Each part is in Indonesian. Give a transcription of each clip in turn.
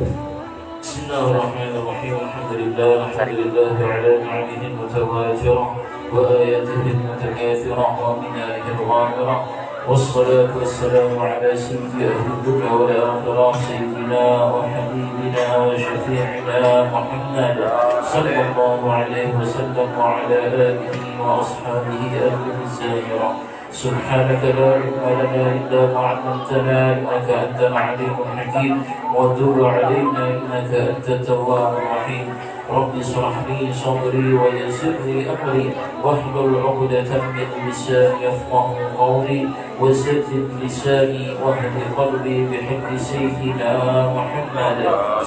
بسم الله الرحمن الرحيم. الحمد لله على نعمه المتواترة وآياته المتكاثرة ومنانه الغامرة، والصلاة والسلام على سيد أهل الدنيا والآخرة سيدنا وحبيبنا وشفيعنا محمد صلى الله عليه وسلم وعلى آله وأصحابه أهل الزاهرة. سبحانك لا علم لنا إلا ما علمتنا إنك أنت العليم الحكيم، وتب علينا إنك أنت التواب الرحيم. رب اشرح لي صدري ويسر لي أمري واحلل عقدة من لساني يفقه قولي، وسدد لساني واهد قلبي بحب سيدنا محمد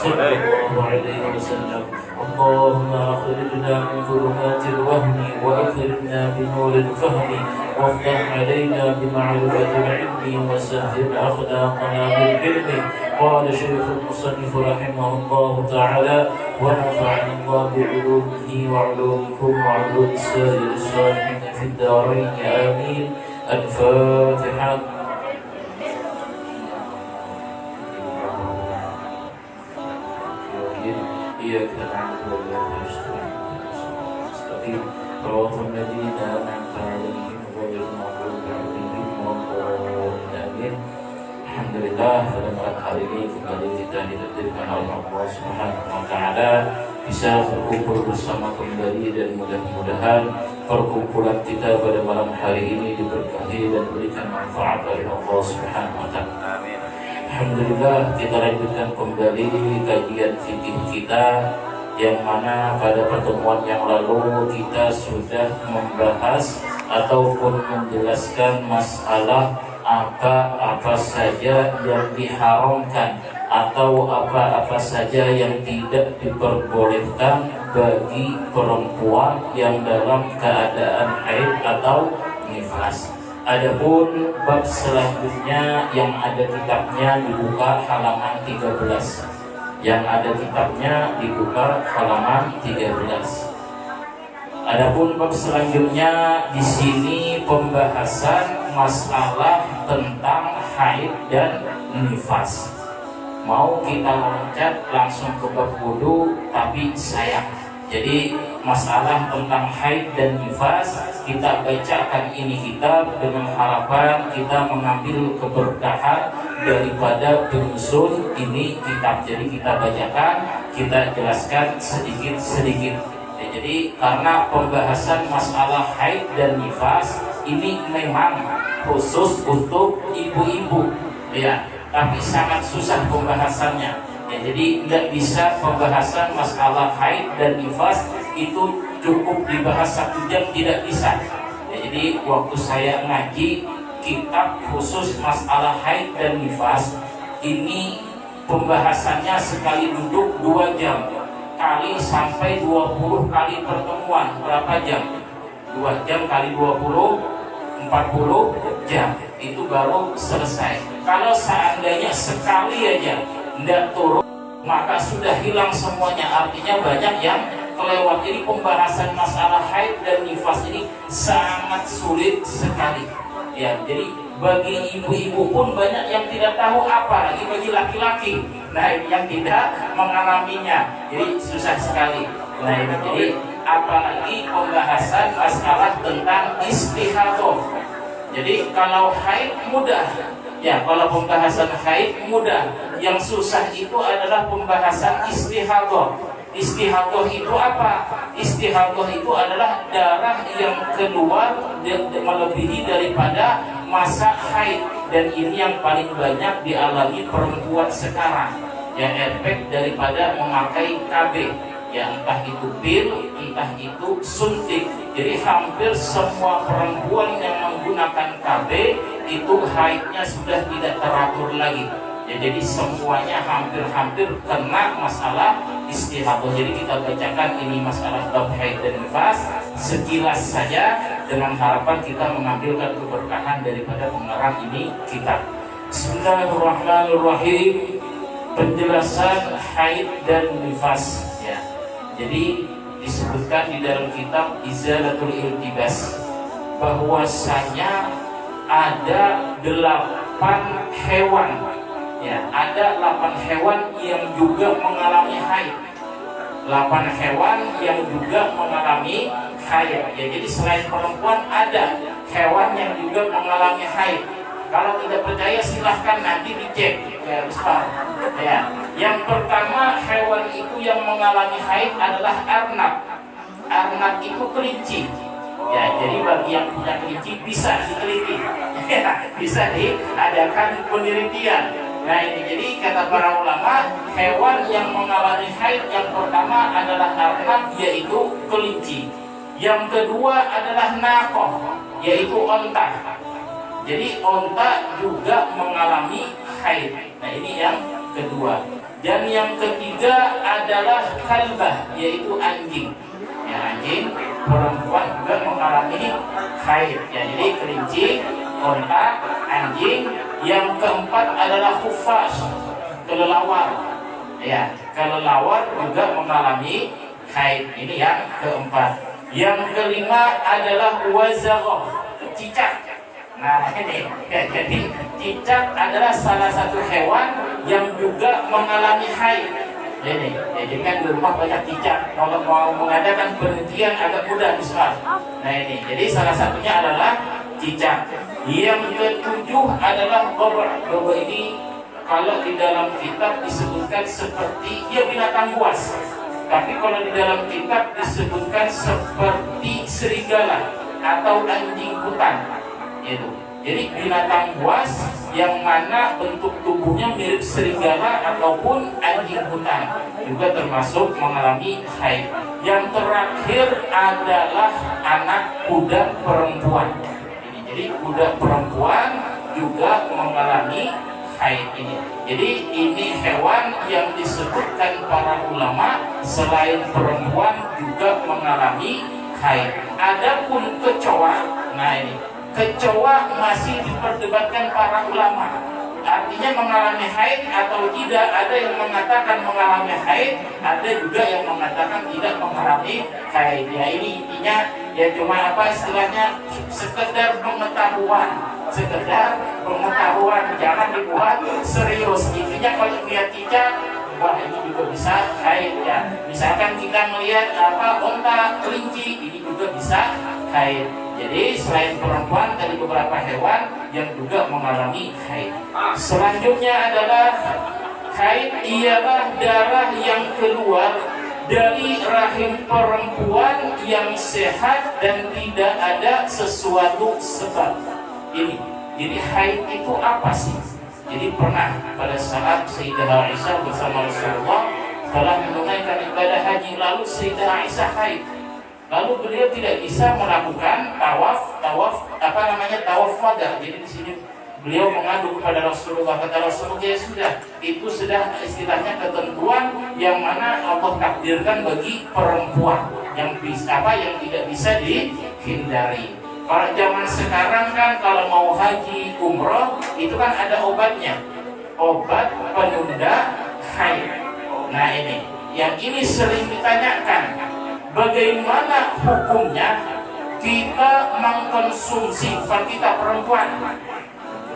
صلى الله عليه وسلم. اللهم أخرجنا من ظلمات الوهم وأكرمنا بنور الفهم، وافتح علينا بمعرفة العلم وسهل أخلاقنا بالعلم. قال شيخ المصنف رحمه الله تعالى: ونفعني الله بعلومه وعلومكم وعلوم سائر الصالحين في الدارين آمين. الفاتحة. إياك نعبد وإياك نستعين صراط الذين أنعمت عليهم غير المغضوب عليهم ولا الضالين. Alhamdulillah, pada malam hari ini kembali kita ditakdirkan oleh Allah Subhanahu wa Ta'ala bisa berkumpul bersama kembali, dan mudah-mudahan perkumpulan kita pada malam hari ini diberkahi dan berikan manfaat oleh Allah Subhanahu wa Ta'ala. Amin. Alhamdulillah, kita lanjutkan kembali kajian fikih kita, yang mana pada pertemuan yang lalu kita sudah membahas ataupun menjelaskan masalah apa-apa saja yang diharamkan atau apa-apa saja yang tidak diperbolehkan bagi perempuan yang dalam keadaan haid atau nifas. Adapun bab selanjutnya yang ada kitabnya dibuka halaman 13. Yang ada kitabnya dibuka halaman 13. Adapun bab selanjutnya di sini pembahasan masalah tentang haid dan nifas. Mau kita loncat langsung ke bab wudu, tapi sayang. Jadi masalah tentang haid dan nifas kita bacakan ini kitab dengan harapan kita mengambil keberkahan daripada penyusun ini kitab. Jadi kita bacakan, kita jelaskan sedikit-sedikit. Jadi karena pembahasan masalah haid dan nifas ini memang khusus untuk ibu-ibu, ya, tapi sangat susah pembahasannya. Ya, jadi tidak bisa pembahasan masalah haid dan nifas itu cukup dibahas 1 jam, tidak bisa. Ya, jadi waktu saya ngaji kitab khusus masalah haid dan nifas ini pembahasannya sekali duduk 2 jam kali sampai 20 kali pertemuan. Berapa jam? 2 jam kali 20, 40 jam. Itu baru selesai. Kalau seandainya sekali aja tidak turun, maka sudah hilang semuanya. Artinya banyak yang kelewat. Ini pembahasan masalah haid dan nifas ini sangat sulit sekali. Ya, jadi bagi ibu-ibu pun banyak yang tidak tahu, apa lagi bagi laki-laki. Nah, ini yang tidak mengalaminya, jadi susah sekali. Nah, ini jadi apalagi pembahasan masalah tentang istihadah. Jadi kalau haid mudah, ya, kalau pembahasan haid mudah. Yang susah itu adalah pembahasan istihadah. Istihadah itu apa? Istihadah itu adalah darah yang keluar melebihi daripada masa haid, dan ini yang paling banyak dialami perempuan sekarang, yang efek daripada memakai KB, ya, entah itu pil, entah itu suntik. Jadi hampir semua perempuan yang menggunakan KB itu haidnya sudah tidak teratur lagi. Ya, jadi semuanya hampir-hampir kena masalah istihadah. Jadi kita bacakan ini masalah bab haid dan nifas sekilas saja, dengan harapan kita mengambilkan keberkahan daripada pengarang ini kitab. Bismillahirrahmanirrahim. Penjelasan haid dan nifas, ya. Jadi disebutkan di dalam kitab Izalatul Iltibas bahwasanya ada 8 hewan Ya, ada 8 hewan yang juga mengalami haid. 8 hewan yang juga mengalami haid. Ya, jadi selain perempuan ada hewan yang juga mengalami haid. Kalau tidak percaya silahkan nanti dicek. Ya, Ustaz. Ya, yang pertama hewan itu yang mengalami haid adalah arnab. Arnab itu kelinci. Ya, jadi bagi yang punya kelinci bisa diteliti. Ya, bisa diadakan penelitian. Nah ini jadi kata para ulama, hewan yang mengalami haid yang pertama adalah arnab, yaitu kelinci. Yang kedua adalah naqah, yaitu onta. Jadi onta juga mengalami haid. Nah ini yang kedua. Dan yang ketiga adalah kalbah, yaitu anjing. Ya, anjing perempuan juga mengalami haid. Ya, jadi kelinci, onta, anjing. Yang keempat adalah khufas, kelelawar. Ya, kelelawar juga mengalami haid. Ini yang keempat. Yang kelima adalah wazaghah, cicak. Nah ini ya, jadi cicak adalah salah satu hewan yang juga mengalami haid. Ini, jadi kan di rumah banyak cicak. Kalau mau mengadakan penelitian agak mudah misal. Nah ini, jadi salah satunya adalah cicak. Yang ketujuh adalah doba. Doba ini kalau di dalam kitab disebutkan seperti dia binatang buas. Tapi kalau di dalam kitab disebutkan seperti serigala atau anjing hutan. Itu. Jadi binatang buas yang mana bentuk tubuhnya mirip serigala ataupun anjing hutan juga termasuk mengalami haid. Yang terakhir adalah anak kuda perempuan. Ini jadi kuda perempuan juga mengalami haid ini. Jadi ini hewan yang disebutkan para ulama selain perempuan juga mengalami haid. Adapun kecoa, nah ini kecoa masih diperdebatkan para ulama. Artinya mengalami haid atau tidak. Ada yang mengatakan mengalami haid, ada juga yang mengatakan tidak mengalami haid. Ya ini intinya ya cuma apa istilahnya, sekedar pengetahuan. Sekedar pengetahuan, jangan dibuat serius. Intinya kalau lihat cicak, wah ini juga bisa haid ya. Misalkan kita melihat apa onta, kelinci, ini juga bisa haid. Jadi selain perempuan tadi beberapa hewan yang juga mengalami haid. Selanjutnya adalah haid ialah darah yang keluar dari rahim perempuan yang sehat dan tidak ada sesuatu sebab. Ini. Jadi haid itu apa sih? Jadi pernah pada saat Sayyidah Aisyah bersama Rasulullah telah menunaikan ibadah haji, lalu Sayyidah Aisyah haid. Lalu beliau tidak bisa melakukan tawaf wada. Jadi di sini beliau mengadu kepada Rasulullah, kata Rasulullah, ya sudah, itu sudah istilahnya ketentuan yang mana Allah takdirkan bagi perempuan yang tidak bisa dihindari. Kalau zaman sekarang kan kalau mau haji umroh itu kan ada obatnya, obat penunda haid. Nah ini, yang ini sering ditanyakan. Bagaimana hukumnya kita mengkonsumsi, bukan kita perempuan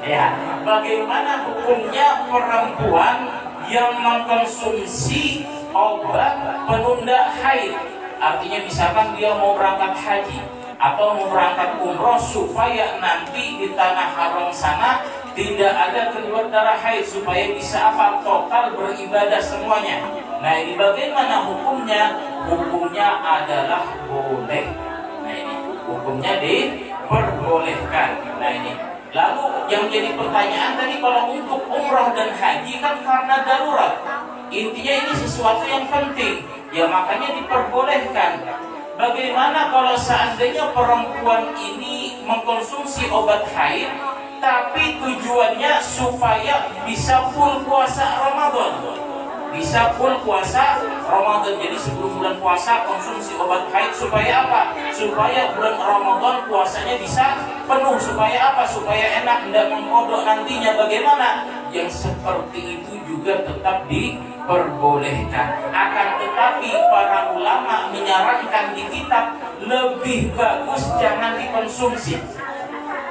ya, bagaimana hukumnya perempuan yang mengkonsumsi obat penunda haid? Artinya misalkan dia mau berangkat haji atau mau berangkat umroh supaya nanti di tanah haram sana tidak ada keluar darah haid, supaya bisa apa? Total beribadah semuanya. Nah ini bagaimana hukumnya? Hukumnya adalah boleh. Nah ini hukumnya diperbolehkan. Nah ini. Lalu yang jadi pertanyaan tadi, kalau untuk umrah dan haji kan karena darurat. Intinya ini sesuatu yang penting. Ya makanya diperbolehkan. Bagaimana kalau seandainya perempuan ini mengkonsumsi obat haid, tapi tujuannya supaya bisa full puasa Ramadan? Bisa full puasa Ramadan. Jadi sebelum bulan puasa konsumsi obat haid supaya apa? Supaya bulan Ramadan puasanya bisa penuh. Supaya apa? Supaya enak, tidak mengkodok nantinya. Bagaimana? Yang seperti itu juga tetap diperbolehkan. Akan tetapi para ulama menyarankan di kitab lebih bagus jangan dikonsumsi.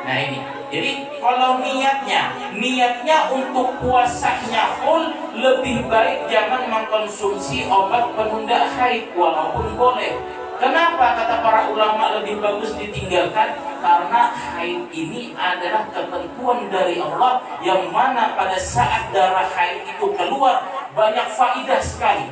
Nah ini, Jadi kalau niatnya untuk puasanya full, lebih baik jangan mengkonsumsi obat penunda haid walaupun boleh. Kenapa kata para ulama lebih bagus ditinggalkan? Karena haid ini adalah ketentuan dari Allah, yang mana pada saat darah haid itu keluar banyak faidah sekali,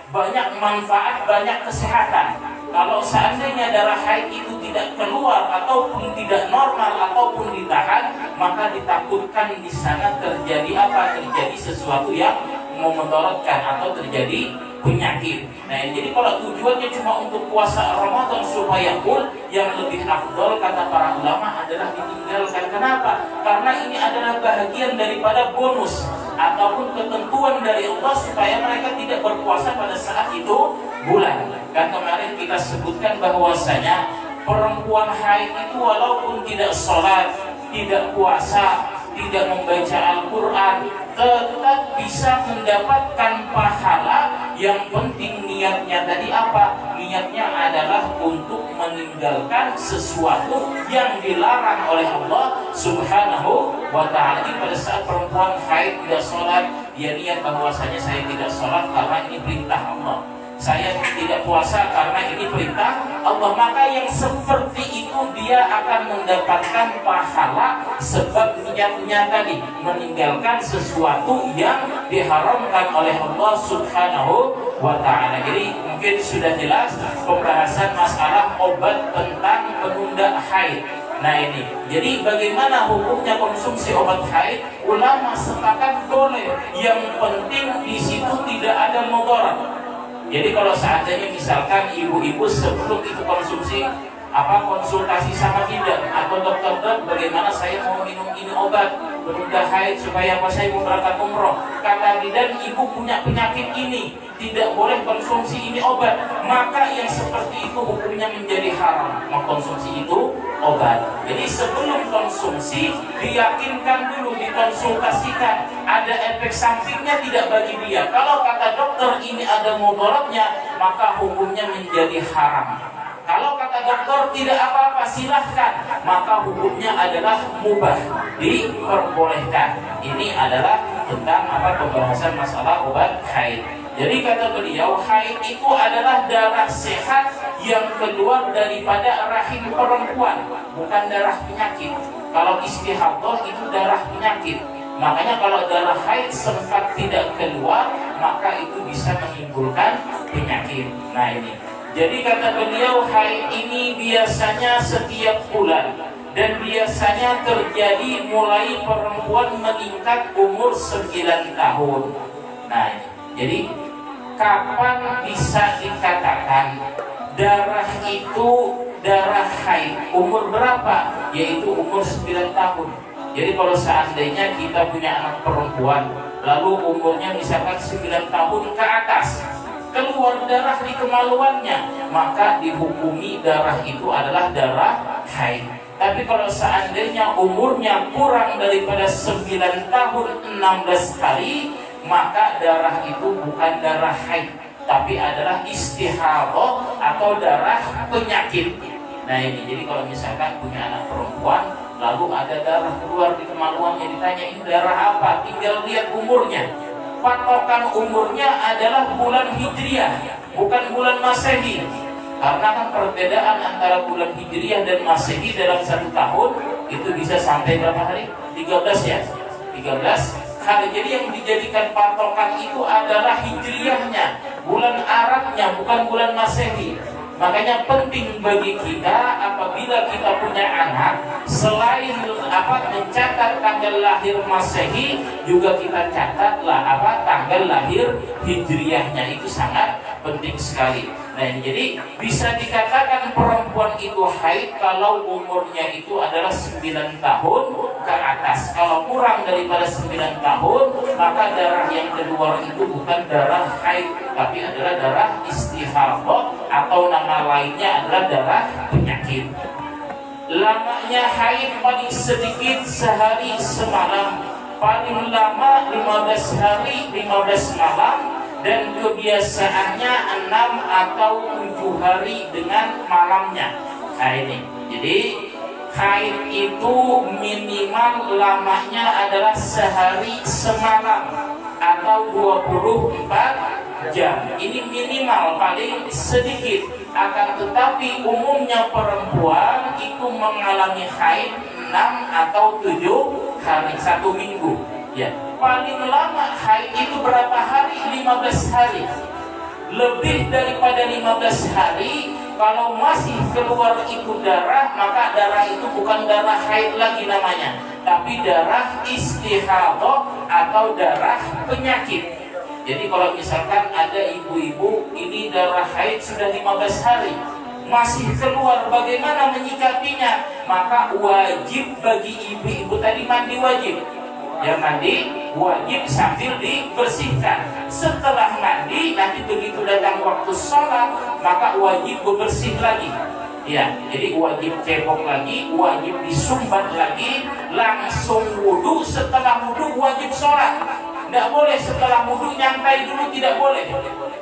banyak manfaat, banyak kesehatan. Kalau seandainya darah haid itu tidak keluar ataupun tidak normal ataupun ditahan, maka ditakutkan di sana terjadi apa? Terjadi sesuatu yang memudaratkan atau terjadi penyakit. Nah, jadi kalau tujuannya cuma untuk puasa Ramadan supaya full, yang lebih afdol kata para ulama adalah ditinggalkan. Kenapa? Karena ini adalah bahagian daripada bonus ataupun ketentuan dari Allah supaya mereka tidak berpuasa pada saat itu bulan. Kan kemarin kita sebutkan bahwasanya perempuan haid itu walaupun tidak sholat, tidak puasa, tidak membaca Al-Quran, tetap bisa mendapatkan pahala. Yang penting niatnya tadi apa? Niatnya adalah untuk meninggalkan sesuatu yang dilarang oleh Allah Subhanahu wa ta'ala. Pada saat perempuan haid tidak sholat, dia niat bahwasanya saya tidak sholat karena ini perintah Allah, saya tidak puasa karena ini perintah Allah. Maka yang seperti itu dia akan mendapatkan pahala, sebab niatnya tadi meninggalkan sesuatu yang diharamkan oleh Allah Subhanahu wa ta'ala. Jadi mungkin sudah jelas pembahasan masalah obat tentang penunda haid. Nah ini, jadi bagaimana hukumnya konsumsi obat haid? Ulama sepakat boleh, yang penting di situ tidak ada mudarat. Jadi kalau seandainya misalkan ibu-ibu sebelum itu konsumsi konsultasi sama bidan atau dokter, bagaimana saya mau minum ini obat penunda haid supaya saya mau berangkat umroh, kata bidan ibu punya penyakit ini, tidak boleh konsumsi ini obat, maka yang seperti itu hukumnya menjadi haram mengkonsumsi itu obat. Jadi sebelum konsumsi diyakinkan dulu, dikonsultasikan ada efek sampingnya tidak bagi dia. Kalau kata dokter ini ada mudaratnya, maka hukumnya menjadi haram. Kalau kata dokter tidak apa-apa silahkan, maka hukumnya adalah mubah, diperbolehkan. Ini adalah tentang pembahasan masalah obat haid. Jadi kata beliau, haid itu adalah darah sehat yang keluar daripada rahim perempuan, bukan darah penyakit. Kalau istihadah itu darah penyakit. Makanya kalau darah haid sempat tidak keluar, maka itu bisa menimbulkan penyakit. Nah ini, jadi kata beliau, haid ini biasanya setiap bulan dan biasanya terjadi mulai perempuan meningkat umur 9 tahun. Nah ini, jadi kapan bisa dikatakan darah itu darah haid? Umur berapa? Yaitu umur 9 tahun. Jadi kalau seandainya kita punya anak perempuan, lalu umurnya misalkan 9 tahun ke atas, keluar darah di kemaluannya, maka dihukumi darah itu adalah darah haid. Tapi kalau seandainya umurnya kurang daripada 9 tahun 16 hari, maka darah itu bukan darah haid, tapi adalah istihadah atau darah penyakit. Nah ini, jadi kalau misalkan punya anak perempuan, lalu ada darah keluar di kemaluannya, ditanya ini darah apa? Tinggal lihat umurnya. Patokan umurnya adalah bulan Hijriah, bukan bulan Masehi. Karena kan perbedaan antara bulan Hijriah dan Masehi dalam 1 tahun itu bisa sampai berapa hari? 13 ya? 13 hari. Jadi yang dijadikan patokan itu adalah Hijriahnya, bulan Arabnya, bukan bulan Masehi. Makanya penting bagi kita apabila kita punya anak, selain mencatat tanggal lahir Masehi, juga kita catatlah tanggal lahir Hijriahnya. Itu sangat penting sekali. Nah jadi bisa dikatakan perempuan itu haid kalau umurnya itu adalah 9 tahun ke atas. Kalau kurang daripada 9 tahun, maka darah yang keluar itu bukan darah haid, tapi adalah darah istihadah, atau nama lainnya adalah darah penyakit. Lamanya haid paling sedikit sehari semalam, paling lama 15 hari 15 malam, dan kebiasaannya 6 atau 7 hari dengan malamnya. Nah ini, jadi haid itu minimal lamanya adalah sehari semalam atau 24 jam. Ini minimal, paling sedikit. Akan tetapi umumnya perempuan itu mengalami haid 6 atau 7 hari, 1 minggu. Ya, paling lama haid itu berapa hari? 15 hari. Lebih daripada 15 hari, kalau masih keluar itu darah, maka darah itu bukan darah haid lagi namanya, tapi darah istihadah atau darah penyakit. Jadi kalau misalkan ada ibu-ibu ini darah haid sudah 15 hari masih keluar, bagaimana menyikapinya? Maka wajib bagi ibu-ibu tadi mandi wajib. Ya, mandi wajib sambil dibersihkan. Setelah mandi nanti begitu datang waktu sholat maka wajib bebersih lagi. Ya, jadi wajib cebok lagi, wajib disumbat lagi, langsung wudhu. Setelah wudhu wajib sholat. Tidak boleh setelah wudhu nyantai dulu, tidak boleh.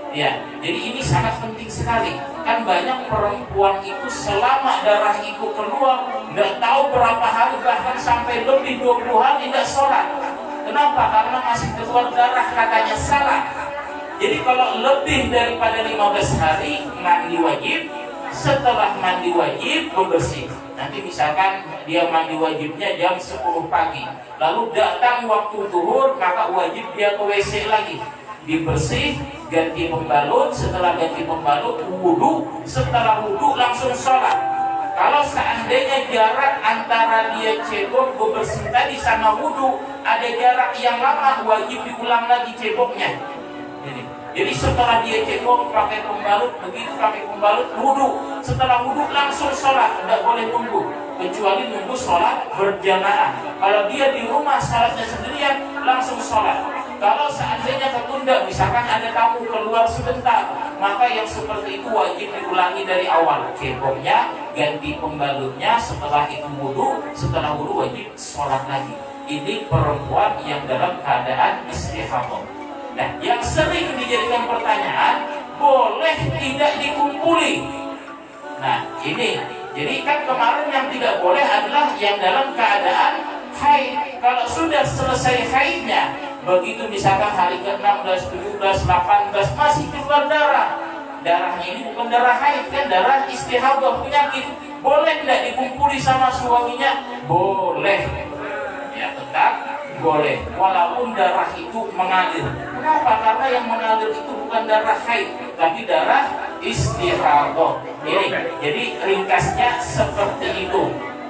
Ya, jadi ini sangat penting sekali. Kan banyak perempuan itu selama darah itu keluar nggak tahu berapa hari, bahkan sampai lebih 20 hari tidak sholat. Kenapa? Karena masih keluar darah, katanya salah. Jadi kalau lebih daripada 15 hari mandi wajib. Setelah mandi wajib bebersih. Nanti misalkan dia mandi wajibnya jam 10 pagi, lalu datang waktu zuhur, maka wajib dia ke WC lagi, dibersih, ganti pembalut. Setelah ganti pembalut wudhu, setelah wudhu langsung sholat. Kalau seandainya jarak antara dia cebok bebersih tadi sama wudhu ada jarak yang lama, wajib diulang lagi ceboknya. Jadi setelah dia cebok pakai pembalut, begitu pakai pembalut wudhu, setelah wudhu langsung sholat, tidak boleh nunggu, kecuali nunggu sholat berjamaah. Kalau dia di rumah sholatnya sendirian langsung sholat. Kalau seandainya ketunda, misalkan ada tamu keluar sebentar, maka yang seperti itu wajib diulangi dari awal, ceboknya, ganti pembalutnya, setelah itu wudhu, setelah wudhu wajib sholat lagi. Ini perempuan yang dalam keadaan istihadah. Nah, yang sering dijadikan pertanyaan, boleh tidak dikumpuli? Nah, ini, jadi kan kemarin yang tidak boleh adalah yang dalam keadaan haid. Kalau sudah selesai haidnya, begitu misalkan hari ke-16, 17, 18 masih keluar darah, darahnya ini bukan darah haid, kan darah istihadah penyakit, boleh tidak dikumpuli sama suaminya? Boleh. Ya, tetap boleh, walaupun darah itu mengalir. Kenapa? Karena yang mengalir itu bukan darah haid, tapi darah istihadah. Jadi ringkasnya seperti itu.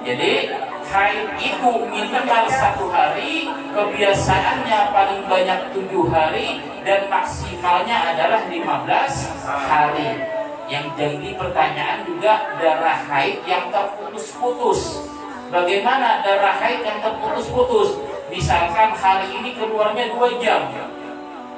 Jadi haid itu minimal 1 hari, kebiasaannya paling banyak 7 hari, dan maksimalnya adalah 15 hari. Yang jadi pertanyaan juga darah haid yang terputus-putus. Bagaimana darah haid yang terputus-putus? Misalkan hari ini keluarnya 2 jam,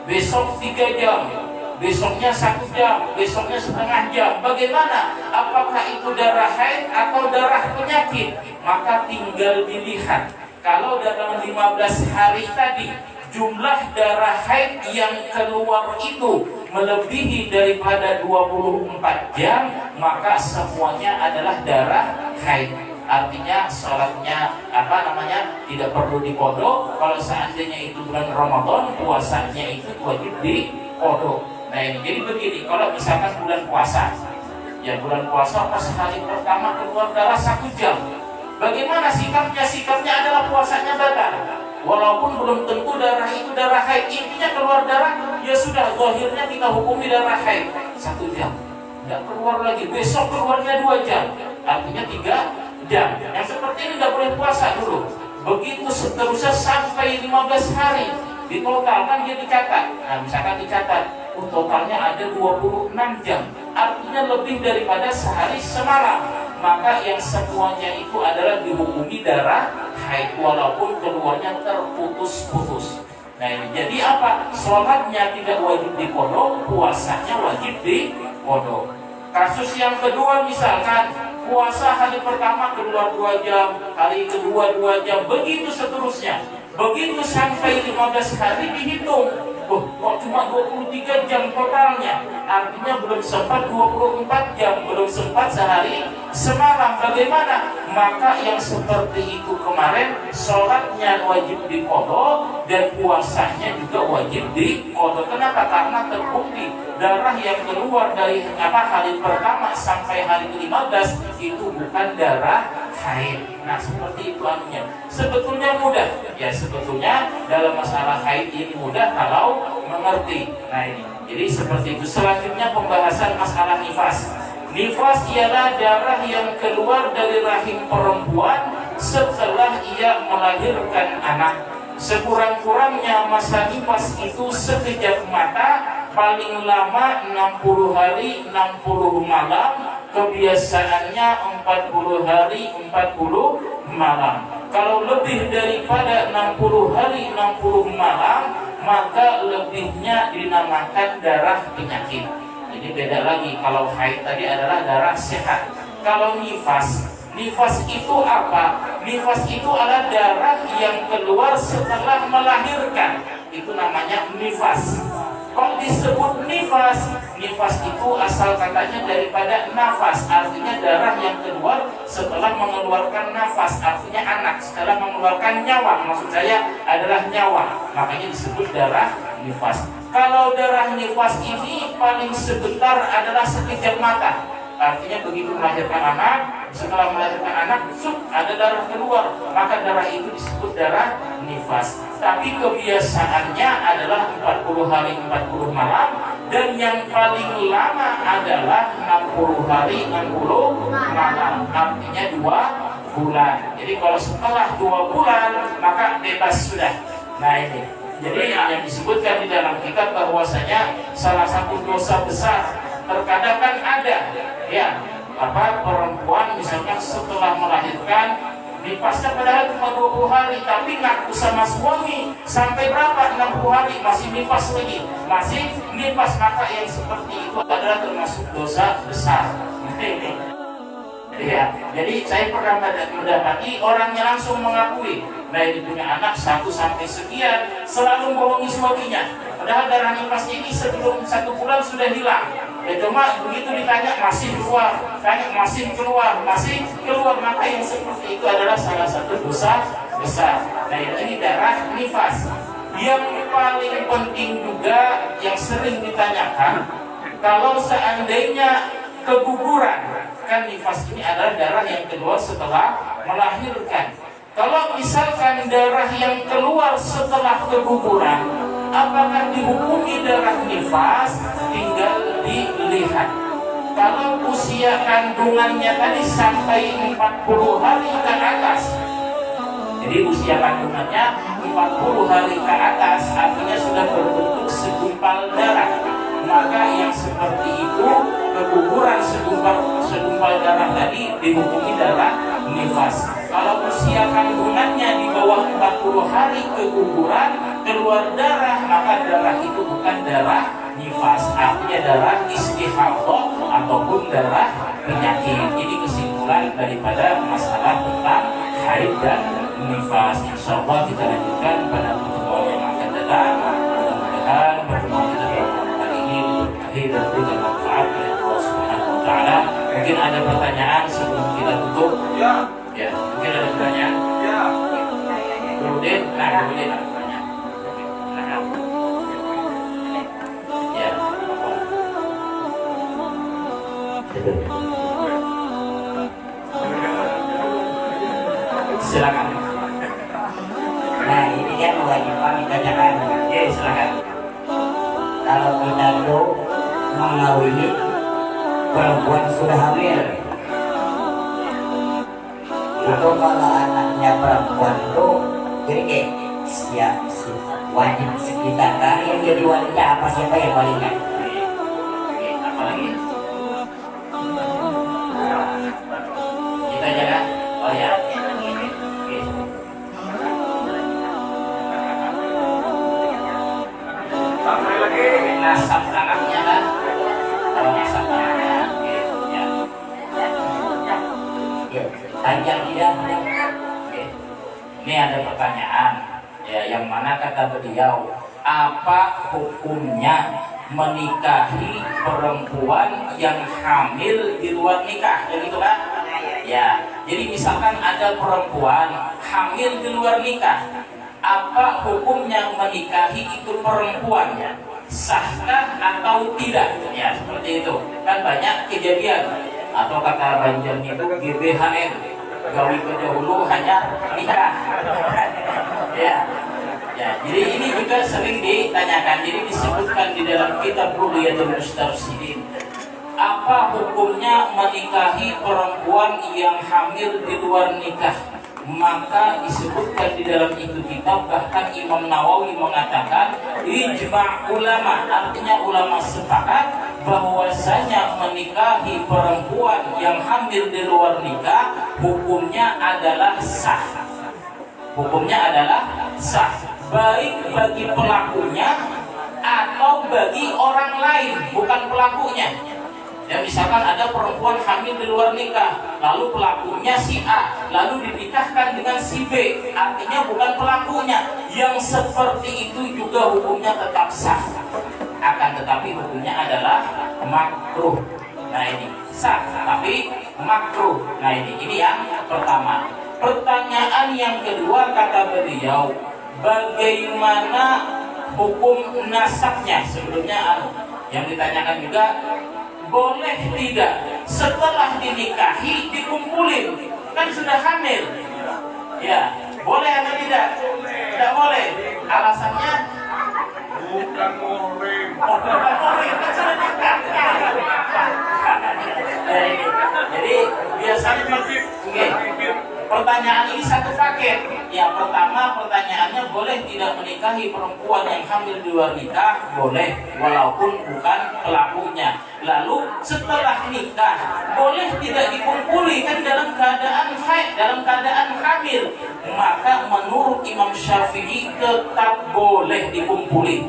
besok 3 jam, besoknya 1 jam, besoknya setengah jam. Bagaimana? Apakah itu darah haid atau darah penyakit? Maka tinggal dilihat. Kalau dalam 15 hari tadi jumlah darah haid yang keluar itu melebihi daripada 24 jam, maka semuanya adalah darah haid. Artinya sholatnya tidak perlu dikodok. Kalau seandainya itu bulan Ramadan, puasanya itu wajib dikodok. Nah ini jadi begini, kalau misalkan bulan puasa, ya bulan puasa pas hari pertama keluar darah 1 jam, bagaimana sikapnya? Sikapnya adalah puasanya batal, walaupun belum tentu darah itu darah haid. Intinya keluar darah, ya sudah, zahirnya kita hukumi darah haid 1 jam, tidak keluar lagi. Besok keluarnya 2 jam, artinya 3 jam. Yang seperti ini tidak boleh puasa dulu. Begitu seterusnya sampai 15 hari, ditotalkan, dia dicatat. Nah misalkan dicatat, totalnya ada 26 jam, artinya lebih daripada sehari semalam, maka yang semuanya itu adalah dihukumi darah haid walaupun keluarnya terputus-putus. Nah ini jadi apa? Sholatnya tidak wajib dikodok, puasanya wajib dikodok. Kasus yang kedua, misalkan puasa hari pertama keluar 2 jam, hari kedua 2 jam, begitu seterusnya. Begitu sampai 15 hari dihitung, kok cuma 23 jam totalnya, artinya belum sempat 24 jam, belum sempat sehari semalam. Bagaimana? Maka yang seperti itu kemarin sholatnya wajib diqadha dan puasanya juga wajib diqadha. Kenapa? Karena terbukti darah yang keluar dari hari pertama sampai hari ke-15 itu bukan darah haid. Nah, seperti itu anunya. Sebetulnya mudah. Ya, sebetulnya dalam masalah haid ini mudah kalau mengerti. Nah, ini. Jadi seperti itu. Selanjutnya pembahasan masalah nifas. Nifas ialah darah yang keluar dari rahim perempuan setelah ia melahirkan anak. Sekurang-kurangnya masa nifas itu sekejap mata, paling lama 60 hari 60 malam, kebiasaannya 40 hari 40 malam. Kalau lebih daripada 60 hari 60 malam, maka lebihnya dinamakan darah penyakit. Ini beda lagi. Kalau haid tadi adalah darah sehat. Kalau nifas itu apa? Nifas itu adalah darah yang keluar setelah melahirkan. Itu namanya nifas. Kok disebut nifas? Nifas itu asal katanya daripada nafas, artinya darah yang keluar setelah mengeluarkan nafas, artinya anak, setelah mengeluarkan nyawa. Maksud saya adalah nyawa, makanya disebut darah nifas. Kalau darah nifas ini paling sebentar adalah sekejap mata, artinya begitu melahirkan anak, setelah melahirkan anak, ada darah keluar, maka darah itu disebut darah nifas. Tapi kebiasaannya adalah 40 hari 40 malam, dan yang paling lama adalah 60 hari 60 malam, artinya 2 bulan. Jadi kalau setelah 2 bulan maka bebas sudah. Nah, ini jadi yang disebutkan di dalam kitab bahwasanya salah satu dosa besar terkadang kan ada ya perempuan misalkan setelah melahirkan nifasnya padahal cuma 20 hari, tapi ngaku sama suami sampai berapa? 60 hari masih nifas lagi, masih nifas. Maka yang seperti itu adalah termasuk dosa besar. Ya, jadi saya pernah mendapati orangnya langsung mengakui, nah ini punya anak 1 sampai sekian, selalu bohongi suaminya. Padahal darah nifas ini sebelum 1 bulan sudah hilang. Ya cuma begitu ditanya masih keluar, tanya masih keluar, maka yang seperti itu adalah salah satu dosa besar. Nah ini darah nifas. Yang paling penting juga yang sering ditanyakan, kalau seandainya keguguran, kan nifas ini adalah darah yang keluar setelah melahirkan. Kalau misalkan darah yang keluar setelah keguguran, apakah dihukumi darah nifas? Tinggal dilihat. Kalau usia kandungannya tadi sampai 40 hari ke atas, jadi usia kandungannya 40 hari ke atas, artinya sudah berbentuk segumpal darah, maka yang seperti itu keguguran segumpal darah tadi dihukumi darah nifas. Kalau usia kandungannya di bawah 40 hari keguguran keluar darah, maka darah itu bukan darah nifas, artinya darah istihadah ataupun darah penyakit. Ini kesimpulan daripada masalah tentang haid dan nifas. Insyaallah kita lanjutkan pada pertemuan yang akan datang. Mudah-mudahan pertemuan kita kali ini berakhir dan berikan manfaat oleh Allah Subhanahu wa taala. Mungkin ada pertanyaan sebelum kita tutup? Ya, mungkin ada pertanyaan? Ya. Kemudian, kemudian ada pertanyaan. Ya. Silakan. Nah ini kan wajib kami tanyakan. Ya, silakan. Kalau kita tuh mengawini perempuan sudah hamil, itu kalau anaknya perempuan itu jadi kayak wajib sekitar kali yang jadi walinya apa, siapa yang walinya? Apa lagi? Kita jaga. Oh ya. Nasab anaknya kan? Kalau nasab anaknya, ya. Panjang tidak? Ini ada pertanyaan, ya, yang mana kata beliau, apa hukumnya menikahi perempuan yang hamil di luar nikah, ya gitu kan? Ya, jadi misalkan ada perempuan hamil di luar nikah, apa hukumnya menikahi itu perempuannya? Sahkah atau tidak? Ya, seperti itu. Kan banyak kejadian, atau kata Banjar itu GBHN, gawi ke dahulu hanya nikah. Ya. Ya, jadi ini juga sering ditanyakan. Jadi disebutkan di dalam kitab Ruhiyatul Mustarsidin, apa hukumnya menikahi perempuan yang hamil di luar nikah? Maka disebutkan di dalam itu kitab, bahkan Imam Nawawi mengatakan ijma' ulama, artinya ulama sepakat bahwasanya menikahi perempuan yang hamil di luar nikah hukumnya adalah sah. Hukumnya adalah sah, baik bagi pelakunya atau bagi orang lain, bukan pelakunya. Ya, misalkan ada perempuan hamil di luar nikah, lalu pelakunya si A, lalu dinikahkan dengan si B, artinya bukan pelakunya. Yang seperti itu juga hukumnya tetap sah, akan tetapi hukumnya adalah makruh. Nah ini sah, tapi makruh. Nah ini yang pertama. Pertanyaan yang kedua, kata beliau, bagaimana hukum nasabnya? Sebelumnya yang ditanyakan juga, boleh tidak setelah dinikahi dikumpulin? Kan sudah hamil. Ya, boleh atau tidak? Tidak boleh. Alasannya bukan murim. bukan boleh, kan sudah nikah. Jadi biasanya pertanyaan ini satu paket. Yang pertama, pertanyaannya boleh tidak menikahi perempuan yang hamil di luar nikah? Boleh, walaupun bukan pelakunya. Lalu setelah nikah boleh tidak dikumpuli, kan dalam keadaan haid, dalam keadaan hamil? Maka menurut Imam Syafi'i tetap boleh dikumpuli.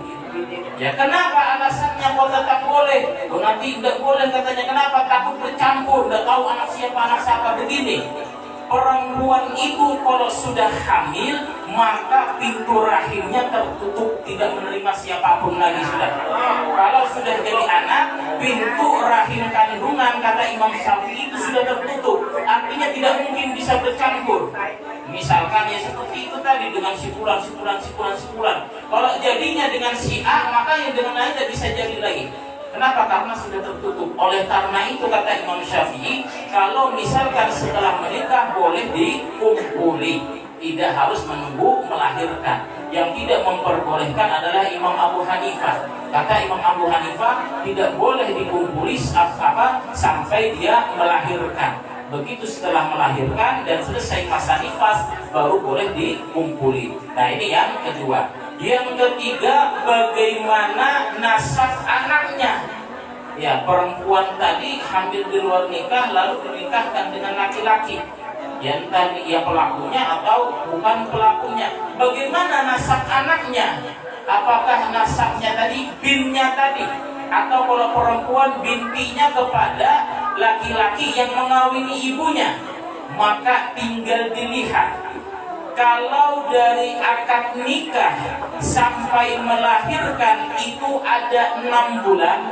Ya, kenapa alasannya kok tetap boleh? Oh, nanti tidak boleh katanya, kenapa? Takut bercampur, tidak tahu anak siapa begini. Perempuan itu kalau sudah hamil, maka pintu rahimnya tertutup, tidak menerima siapapun lagi sudah. Kalau sudah jadi anak, pintu rahim kandungan kata Imam Syafi'i itu sudah tertutup, artinya tidak mungkin bisa bercampur. Misalkan ya seperti itu tadi, dengan si fulan. Kalau jadinya dengan si A, maka yang dengan lain tidak bisa jadi lagi. Kenapa? Karena sudah tertutup. Oleh karena itu kata Imam Syafi'i, kalau misalkan setelah menikah boleh dikumpuli, tidak harus menunggu melahirkan. Yang tidak memperbolehkan adalah Imam Abu Hanifah. Kata Imam Abu Hanifah, tidak boleh dikumpuli sampai dia melahirkan. Begitu setelah melahirkan dan selesai masa nifas, baru boleh dikumpuli. Nah ini yang kedua. Yang ketiga, bagaimana nasab anaknya? Ya, perempuan tadi hamil di luar nikah lalu dinikahkan dengan laki-laki. Yang tadi ya pelakunya atau bukan pelakunya? Bagaimana nasab anaknya? Apakah nasabnya tadi binnya tadi? Atau kalau perempuan bintinya kepada laki-laki yang mengawini ibunya? Maka tinggal dilihat. Kalau dari akad nikah sampai melahirkan itu ada 6 bulan,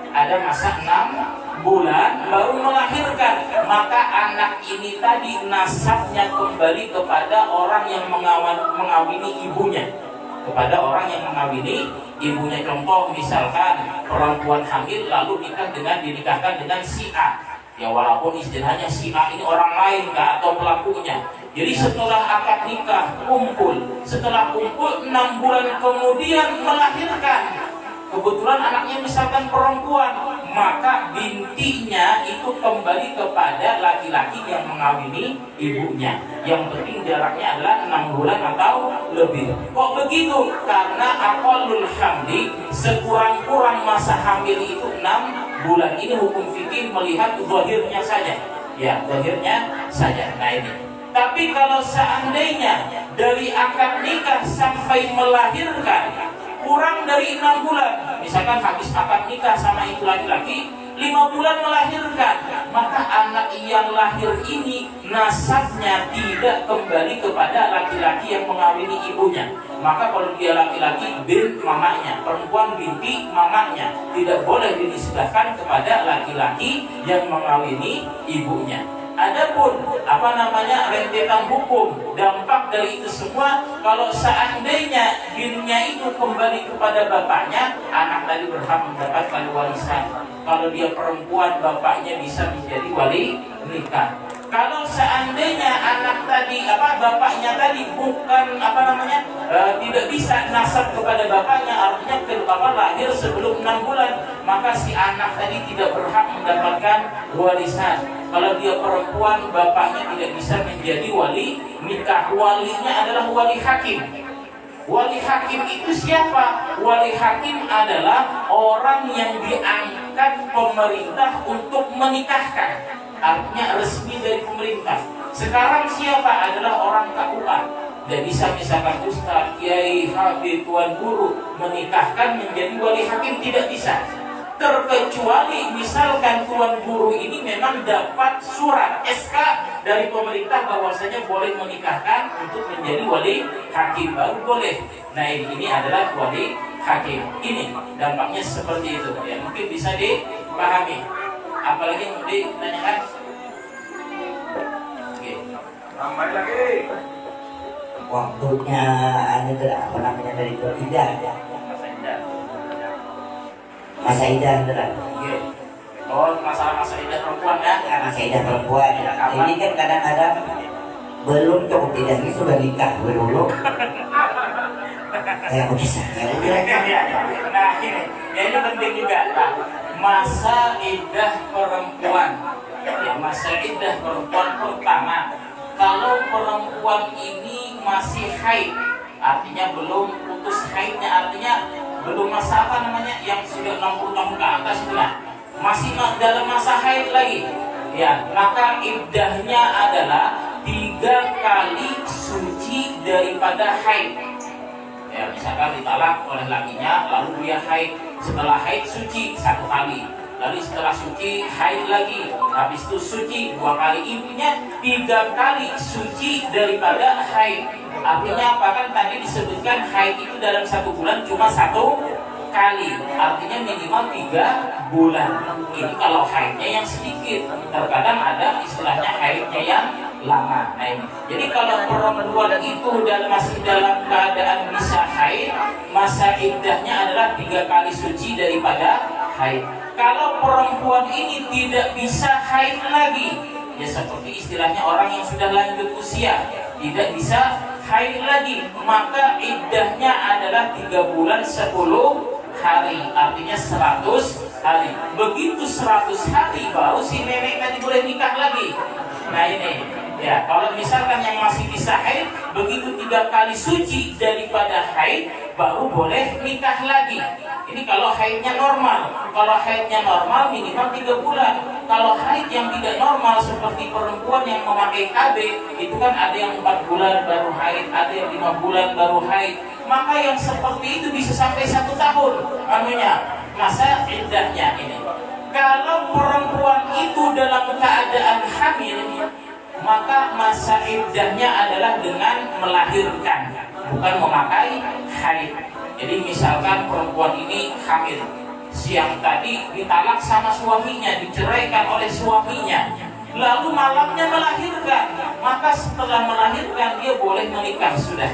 ada masa 6 bulan baru melahirkan, maka anak ini tadi nasabnya kembali kepada orang yang mengawini ibunya, kepada orang yang mengawini ibunya. Contoh misalkan perempuan hamil lalu dinikahkan dengan si A, ya walaupun istilahnya si A ini orang lain atau pelakunya. Jadi setelah akad nikah kumpul, setelah kumpul 6 bulan kemudian melahirkan, kebetulan anaknya misalkan perempuan, maka bintinya itu kembali kepada laki-laki yang mengawini ibunya. Yang penting jaraknya adalah 6 bulan atau lebih. Kok begitu? Karena aqallul hamli, sekurang-kurang masa hamil itu 6 bulan. Ini hukum fikih melihat zahirnya saja. Ya, zahirnya saja. Nah ini. Tapi kalau seandainya dari akad nikah sampai melahirkan kurang dari 6 bulan, misalkan habis akad nikah sama itu laki-laki 5 bulan melahirkan, maka anak yang lahir ini nasabnya tidak kembali kepada laki-laki yang mengawini ibunya. Maka kalau dia laki-laki, bin mamanya, perempuan binti mamanya, tidak boleh dinisbahkan kepada laki-laki yang mengawini ibunya. Adapun rentetan hukum dampak dari itu semua, kalau seandainya binnya itu kembali kepada bapaknya, anak tadi berhak mendapatkan warisan. Kalau dia perempuan, bapaknya bisa menjadi wali nikah. Kalau seandainya anak tadi bapaknya tadi bukan tidak bisa nasab kepada bapaknya, artinya bapak lahir sebelum 6 bulan, maka si anak tadi tidak berhak mendapatkan warisan. Kalau dia perempuan, bapaknya tidak bisa menjadi wali nikah. Walinya adalah wali hakim. Wali hakim itu siapa? Wali hakim adalah orang yang diangkat pemerintah untuk menikahkan, artinya resmi dari pemerintah. Sekarang siapa? Adalah orang KUA. Dan bisa misalkan ustaz, kiai, habib, tuan guru menikahkan menjadi wali hakim, tidak bisa. Terkecuali misalkan tuan guru ini memang dapat surat SK dari pemerintah bahwasanya boleh menikahkan untuk menjadi wali hakim, baru boleh. Nah ini adalah wali hakim. Ini dampaknya seperti itu ya, mungkin bisa dipahami. Apalagi yang mau ditanyakan? Oke. Tambah lagi. Waktunya dari Ida. Masa Ida Oke. Oh, masalah masa idah perempuan ya? masa Ida perempuan. Ini kan kadang-kadang belum cukup tidak ini sudah nikah dulu. Kayak bisa. Nah ini penting juga Pak. Masa idah perempuan. Ya, masa idah perempuan pertama, kalau perempuan ini masih haid, artinya belum putus haidnya, artinya belum masa yang sudah 60 tahun ke atas itu masih dalam masa haid lagi ya, maka iddahnya adalah 3 kali suci daripada haid ya. Misalkan ditalak oleh lakinya, lalu dia haid, setelah haid suci 1 kali, lalu setelah suci haid lagi, habis itu suci 2 kali, intinya 3 kali suci daripada haid. Artinya apa? Kan tadi disebutkan haid itu dalam 1 bulan cuma 1 kali, artinya minimal 3 bulan. Ini kalau haidnya yang sedikit, terkadang ada istilahnya haidnya yang lama. Nah ini. Jadi kalau perempuan itu masih dalam keadaan bisa haid, masa iddahnya adalah 3 kali suci daripada haid. Kalau perempuan ini tidak bisa haid lagi, ya seperti istilahnya orang yang sudah lanjut usia, tidak bisa haid lagi, maka iddahnya adalah 3 bulan 10 hari, artinya 100 hari. Begitu 100 hari baru si nenek tadi boleh nikah lagi. Nah ini ya, kalau misalkan yang masih bisa haid, begitu 3 kali suci daripada haid baru boleh nikah lagi. Ini kalau haidnya normal. Kalau haidnya normal minimal 3 bulan. Kalau haid yang tidak normal seperti perempuan yang memakai KB, itu kan ada yang 4 bulan baru haid, ada yang 5 bulan baru haid. Maka yang seperti itu bisa sampai 1 tahun masa iddahnya ini. Kalau perempuan itu dalam keadaan hamil, maka masa iddahnya adalah dengan melahirkan, bukan memakai haid. Jadi misalkan perempuan ini hamil, siang tadi ditalak sama suaminya, diceraikan oleh suaminya, lalu malamnya melahirkan, maka setelah melahirkan dia boleh menikah sudah.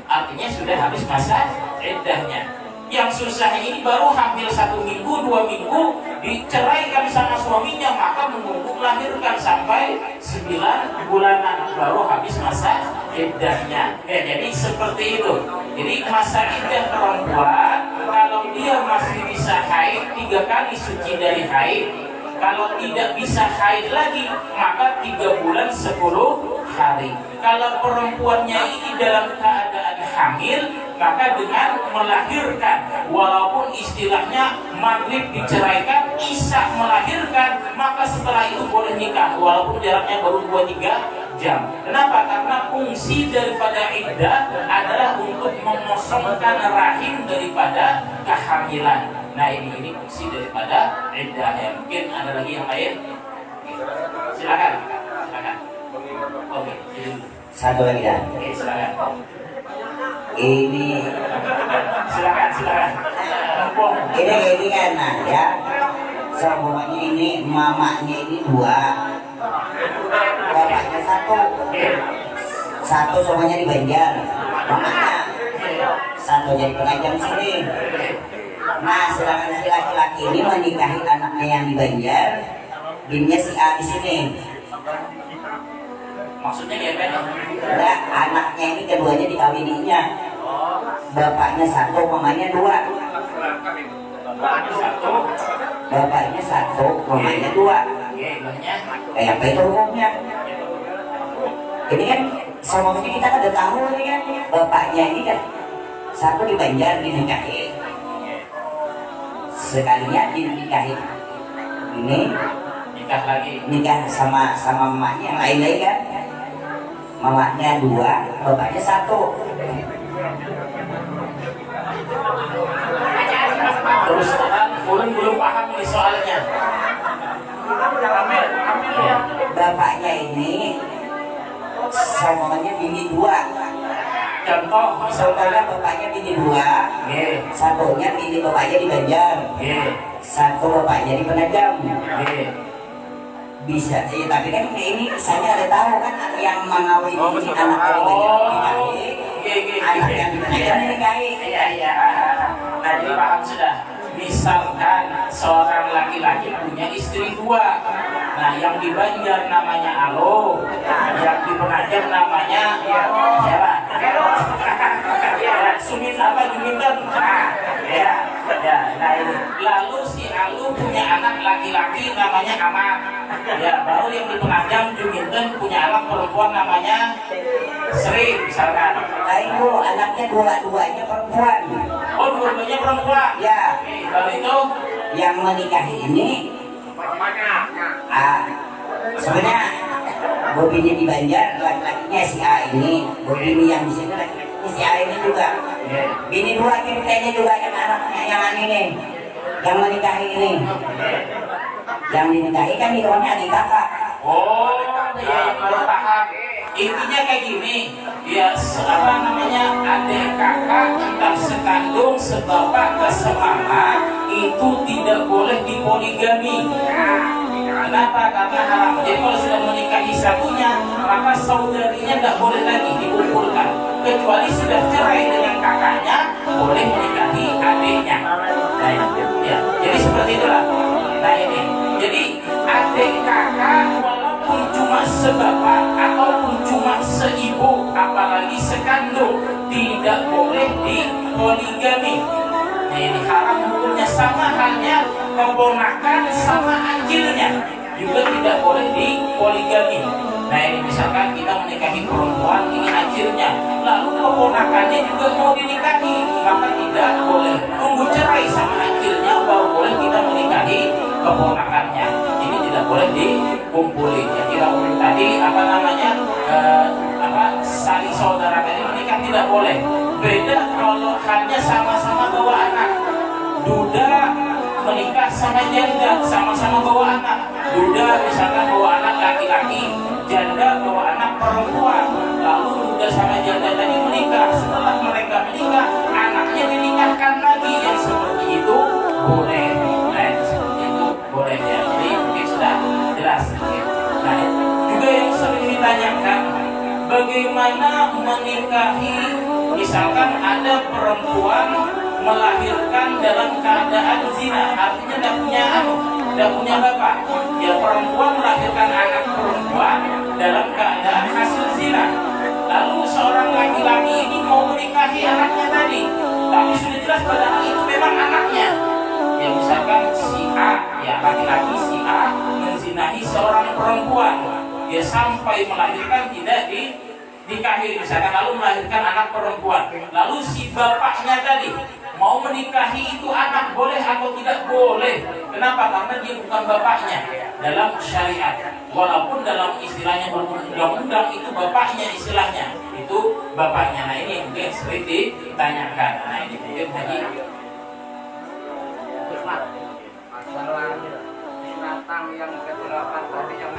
Artinya sudah habis masa iddahnya. Yang susah ini baru hamil 1 minggu, 2 minggu, diceraikan sama suaminya, maka menunggu melahirkan sampai 9 bulanan baru habis masa iddahnya. Jadi seperti itu. Jadi masa iddah perempuan, kalau dia masih bisa haid, 3 kali suci dari haid. Kalau tidak bisa haid lagi, maka 3 bulan 10 hari. Kalau perempuannya ini dalam keadaan hamil, maka dengan melahirkan, walaupun istilahnya maghrib diceraikan, isya melahirkan, maka setelah itu boleh nikah, walaupun jaraknya baru 2-3 jam. Kenapa? Karena fungsi daripada iddah adalah untuk mengosongkan rahim daripada kehamilan. Nah ini fungsi daripada iddah ya. Mungkin ada lagi yang lain. Silakan. Oke, Satu lagi dah. Oke, silakan. Ini Silakan. ini kan nah ya. Semuanya ini mamanya ini dua, bapaknya satu. Satu semuanya di Banjar, mamanya satu jadi pengajar sini. Nah, sedangkan si laki-laki ini menikahi anaknya yang di Banjar, bininya si A di sini. Maksudnya gimana? Nah, anaknya ini keduanya dikawininya. Bapaknya satu, mamanya dua. Bapaknya satu, mamanya dua. Kayak apa itu hukumnya? Ini kan semuanya kita kan udah tahu ini kan. Bapaknya ini kan satu di Banjar dinikahi. Sekalinya dinikahi. Ini nikah sama mamanya yang lain-lain kan. Mamanya dua, bapaknya satu. Terus belum paham ini soalnya. Bapaknya ini semuanya bini dua. Contoh, Saudara bapaknya bini dua. Satunya bini bapaknya di Banjar. Satu bapaknya di Penajam. Bisa, tapi kan ini saya ada tahu kan yang mengawini anak dari Banjar dinikahi, anak yang di Penajam dinikahi. Iya. Nah, jadi paham sudah. Misalkan seorang laki-laki punya istri dua. Nah, yang di Banjar namanya Alo, yang di Penajam namanya siapa? Sumin apa Juminten? Nah ini. Lalu si Alu punya anak laki-laki namanya Amat. Ya, baru yang di Penajam Juminten punya anak perempuan namanya Sri misalkan. Nah itu anaknya dua-duanya perempuan. Oh, dua-duanya perempuan. Ya. Lalu itu yang menikahi ini sebenarnya bobini di Banjar laki-lakinya si A ini, bobini yang di sini laki-lakinya si A ini juga. Bini dua ceritanya juga yang anaknya yang ini, yang menikahi ini. Yang dinikahi kan hitungannya adik kakak. oh ya baru paham. Intinya kayak gini, ya apa namanya adik kakak entah sekandung sebapak kesemama itu tidak boleh dipoligami. Kenapa? Karena haram. Jadi kalau sudah menikahi satunya, maka saudarinya tidak boleh lagi dikumpulkan. Kecuali sudah cerai dengan kakaknya, boleh menikahi adiknya. Nah, ya. Jadi seperti itulah. Nah ini. Jadi adik kakak walaupun cuma sebapak ataupun cuma seibu, apalagi sekandung, tidak boleh dipoligami. Nah ini haram hukumnya. Sama halnya keponakan sama anjilnya juga tidak boleh dipoligami. Nah ini misalkan kita menikahi perempuan, ini anjilnya, lalu keponakannya juga mau dinikahi, maka tidak boleh tunggu cerai sama anjilnya baru boleh kita menikahi keponakannya. Ini tidak boleh dikumpulin. Yang kita tadi apa namanya sari saudara tadi menikah tidak boleh. Beda kalau hanya sama-sama bawa anak. Duda menikah sama janda, sama-sama bawa anak. Duda misalkan bawa anak laki-laki, janda bawa anak perempuan. Lalu duda sama janda tadi menikah. Setelah mereka menikah, anaknya dinikahkan lagi. Yang seperti itu boleh. Nah, seperti itu boleh ya. Jadi mungkin sudah jelas. Nah, juga yang sering ditanyakan, bagaimana menikahi misalkan ada perempuan melahirkan dalam keadaan zina, artinya tidak punya bapak. Ya, perempuan melahirkan anak perempuan dalam keadaan hasil zina. Lalu seorang laki-laki ini mau menikahi anaknya tadi, tapi sudah jelas padahal itu memang anaknya. Ya misalkan si A, ya laki-laki si A menzinahi seorang perempuan, dia sampai melahirkan tidak dinikahi misalkan, lalu melahirkan anak perempuan. Lalu si bapaknya tadi mau menikahi itu anak, boleh atau tidak boleh? Kenapa? Karena dia bukan bapaknya dalam syariat. Walaupun dalam istilahnya undang-undang itu bapaknya, istilahnya itu bapaknya. Nah ini mungkin sering ditanyakan. Nah ini mungkin tadi masalah binatang yang kecelakaan tadi yang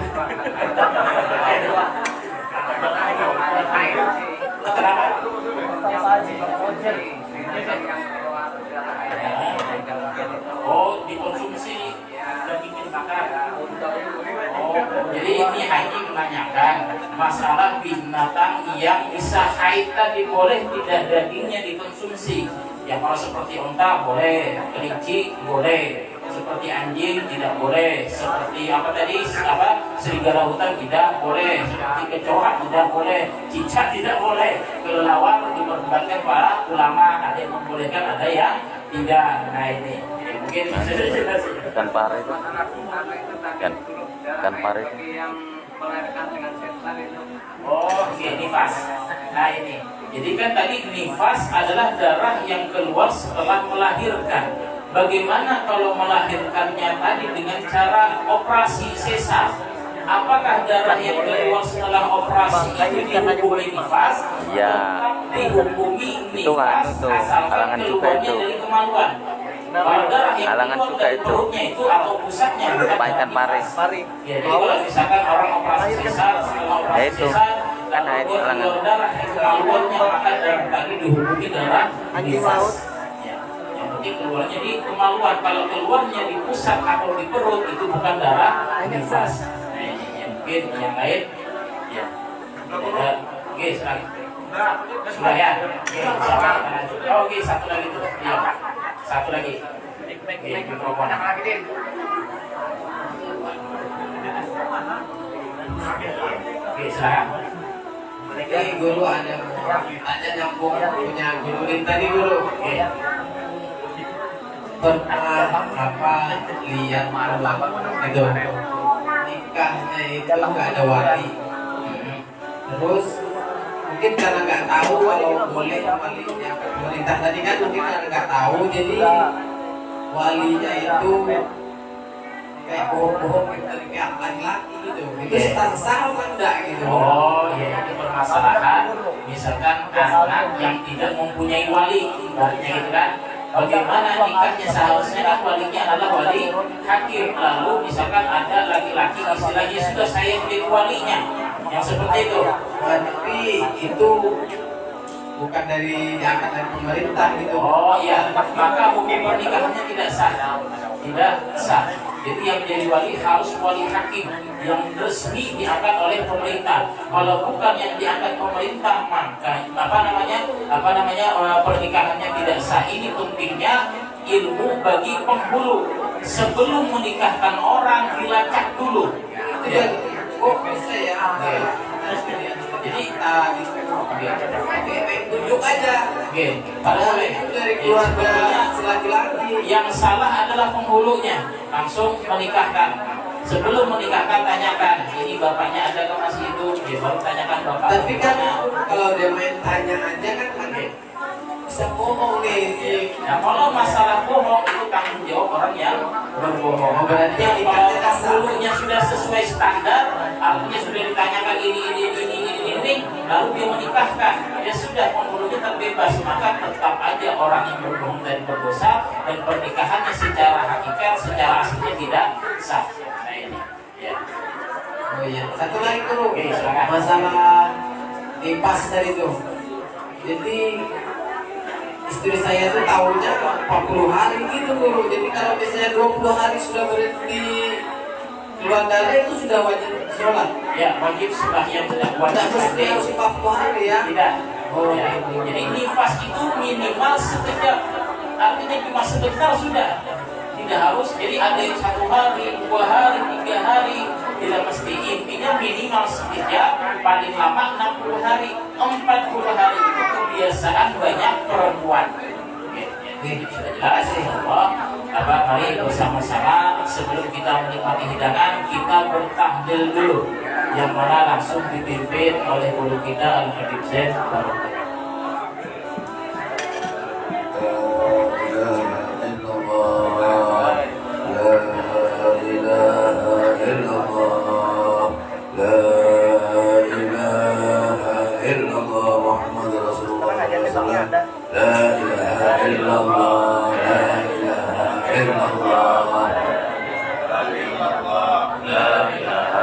Oh, dikonsumsi daging bakar. Oh, jadi ini Haji menanyakan masalah binatang yang bisa haid tadi boleh tidak dagingnya dikonsumsi. Ya kalau seperti unta boleh, kelinci boleh, seperti anjing tidak boleh, seperti apa tadi serigala hutan tidak boleh, seperti kecoa tidak boleh, cicak tidak boleh. Kelelawar diperdebatkan para ulama, ada yang membolehkan, ada yang tidak. Nah ini mungkin Ikan pare itu. Ikan pare itu. yang melahirkan dengan setan itu. Oh, oke, nifas. Nah ini, jadi kan tadi nifas adalah darah yang keluar setelah melahirkan. Bagaimana kalau melahirkannya tadi dengan cara operasi sesar? Apakah darah yang keluar setelah operasi itu dihukumi nifas? Ya. Dihukumi Itu kan nifas itu asalkan halangan juga keluarnya itu. dari kemaluan. Kalau darah yang Halangan keluar juga dari itu. perutnya itu atau pusatnya bukan Ikan pare. Ya, jadi kalau misalkan orang operasi sesar, setelah operasi Ya itu. sesar, Kan lalu dia halangan. keluar darah di kemaluannya, maka darah tadi dihukumi darah nifas. Ya, yang penting keluarnya di kemaluan. Kalau keluarnya di pusat atau di perut itu bukan darah nifas. Nah, ini yang mungkin yang lain. Ya, ada. Oke, sudah ya. Oke, sama. Oh, oke, satu lagi tuh. Iya, satu lagi. Oke, mikrofon. Oke, silakan. Ini guru ada nyambung punya guru ini tadi guru. Oke. Pernah apa lihat gitu nikahnya itu nggak ada wali. Terus mungkin karena nggak tahu kalau boleh walinya pemerintah tadi kan mungkin karena nggak tahu jadi walinya itu kayak bohong-bohong gitu kayak laki-laki gitu. Itu sah apa enggak gitu? Oh, ya ini permasalahan. Misalkan anak yang tidak mempunyai wali, ibaratnya gitu kan. Bagaimana nikahnya seharusnya kan walinya adalah wali hakim. Lalu misalkan ada laki-laki istilahnya sudah saya menjadi walinya, yang seperti itu. Tapi itu bukan dari diangkat dari pemerintah gitu. Oh iya, maka hukum pernikahannya tidak sah. Tidak sah. Jadi yang menjadi wali harus wali hakim yang resmi diangkat oleh pemerintah. Kalau bukan yang diangkat pemerintah, maka pernikahannya tidak sah. Ini pentingnya ilmu bagi penghulu. Sebelum menikahkan orang dilacak dulu. Itu kan kok bisa ya? Jadi tunjuk aja. oke, pada boleh. Itu dari keluarga laki-laki. Yang salah adalah penghulunya. Langsung menikahkan. Sebelum menikahkan tanyakan, ini bapaknya ada atau masih hidup? Ya, baru tanyakan bapak. Tapi kan kalau dia main tanya aja kan bisa bohong nih. Nah, kalau masalah bohong itu tanggung jawab orang yang berbohong. Berarti yang kalau penghulunya sudah sesuai standar, artinya sudah ditanyakan ini, lalu dia menikahkan, ya sudah penghulunya terbebas, maka tetap aja orang yang berbohong dan berdosa dan pernikahannya secara hakikat, secara aslinya tidak sah. Nah ini, ya. Oh iya. Satu lagi dulu. Oke, silakan. Masalah nifas tadi tuh. Jadi istri saya tuh tahunya 40 hari gitu guru. Jadi kalau misalnya 20 hari sudah berhenti keluar darah itu sudah wajib sholat. Ya, wajib sembahyang tidak wajib. Tidak mesti harus 40 hari ya. Tidak. Oh, Ya. Jadi nifas itu minimal sekejap. Artinya cuma sebentar sudah. Tidak harus. Jadi ada yang 1 hari, 2 hari, 3 hari. Tidak mesti. Intinya minimal sekejap. Paling lama 60 hari. 40 hari itu kebiasaan banyak perempuan. Ini sudah jelas ya. Mari bersama-sama sebelum kita menikmati hidangan kita bertahlil dulu, yang mana langsung dipimpin oleh guru kita Al-Habib Zain Barakah. إلا الله لا إله إلا الله لا إله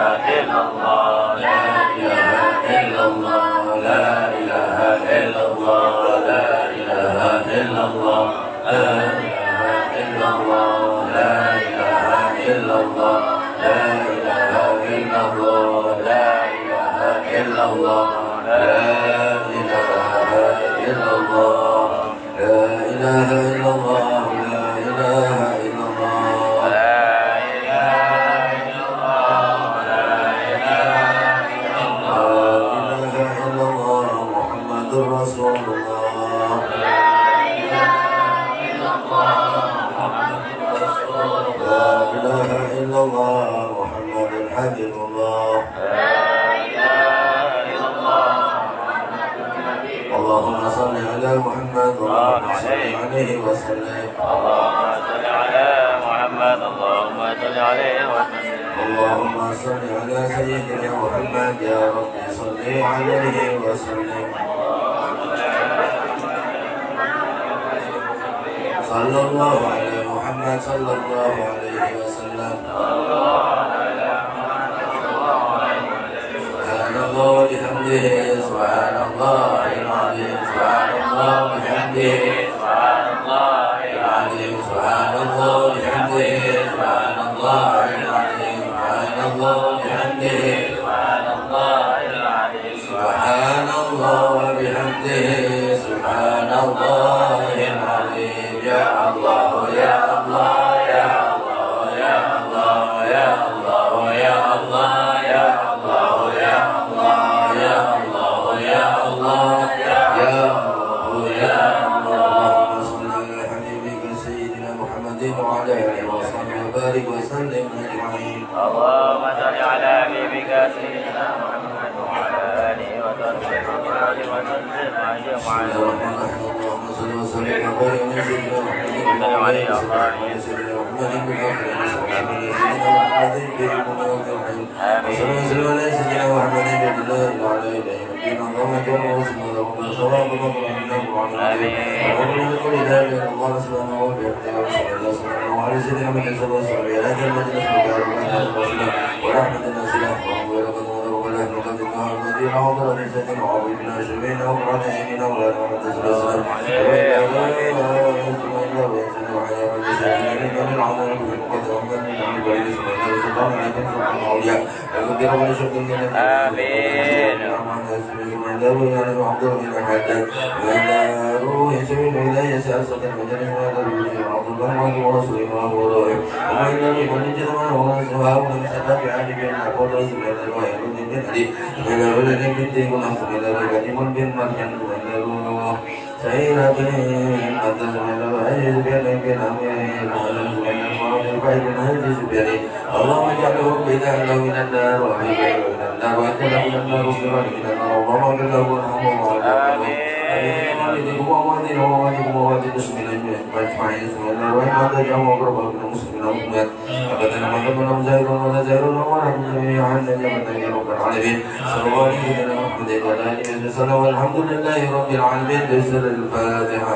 إلا الله لا إله إلا الله لا إله إلا الله لا إله إلا الله لا إله إلا الله لا إله إلا الله لا إله إلا الله لا إله إلا الله لا إله إلا الله لا إله إلا الله لا إله إلا الله لا إله إلا الله لا إله إلا الله محمد رسول الله لا إله إلا الله محمد رسول الله لا إله إلا الله محمد حبيب الله لا إله إلا الله اللهم صل على محمد اللهم صل عليه وسلم اللهم صل على محمد اللهم صل عليه وسلم اللهم صل على سيدنا محمد يا رب صل عليه وسلم صلى الله على محمد صلى الله عليه وسلم سبحان الله وبحمده سبحان الله العظيم سبحان الله وبحمده سبحان الله العظيم سبحان الله وبحمده سبحان الله العظيم سبحان الله وبحمده سبحان الله العظيم سبحان الله وبحمده سبحان الله العظيم يا الله يا الله يا الله يا الله يا الله يا الله يا الله يا الله يا الله يا الله يا الله يا الله اللهم صل على حبيبك سيدنا محمد وعلى اله وصحبه وبارك وسلم اجمعين اللهم صل على حبيبك سيدنا محمد وعلى اله وصحبه وسلم اجمعين اللهم صل وسلم وبارك على سيدنا محمد وعلى اله اللهم اجعله بدعا له من النار وحيدا من النار واجعله من النار وسرا من النار اللهم اغفر له وارحمه امين الحمد لله رب العالمين. بسر الفاتحة.